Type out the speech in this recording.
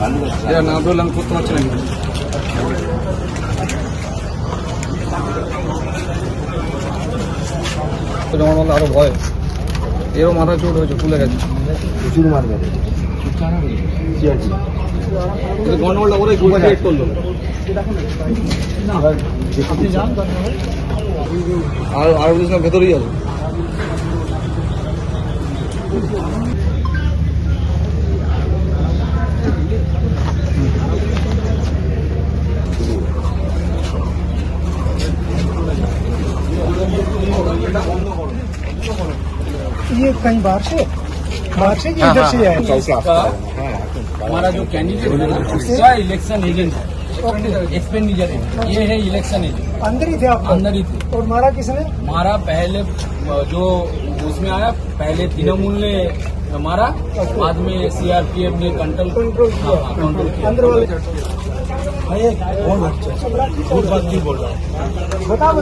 এটা না ধরলে আমি করতে পারছি না কিছু। আমার মধ্যে আরো ভয়, এরও মাথা চোট হয়েছে, ফুলে গেছে প্রচুর মার গেছে। গন্ডগোলটা ওরাই ক্রিয়েট করলো। আপনি যান আর বলিস না, ভেতরেই আছে। ये कहीं बाहर से कि इधर से आए? हमारा जो कैंडिडेट है ना उसका इलेक्शन एजेंट है, एक्सपेंडिचर है, ये है इलेक्शन एजेंट। अंदर ही थे आप लोग? अंदर ही थे। और मारा किसने? मारा पहले जो उसमें आया, पहले तृणमूल ने मारा, बाद में सीआरपीएफ ने कंट्रोल किया। अंदर वाले बहुत बात क्यों बोल रहा है? बताओ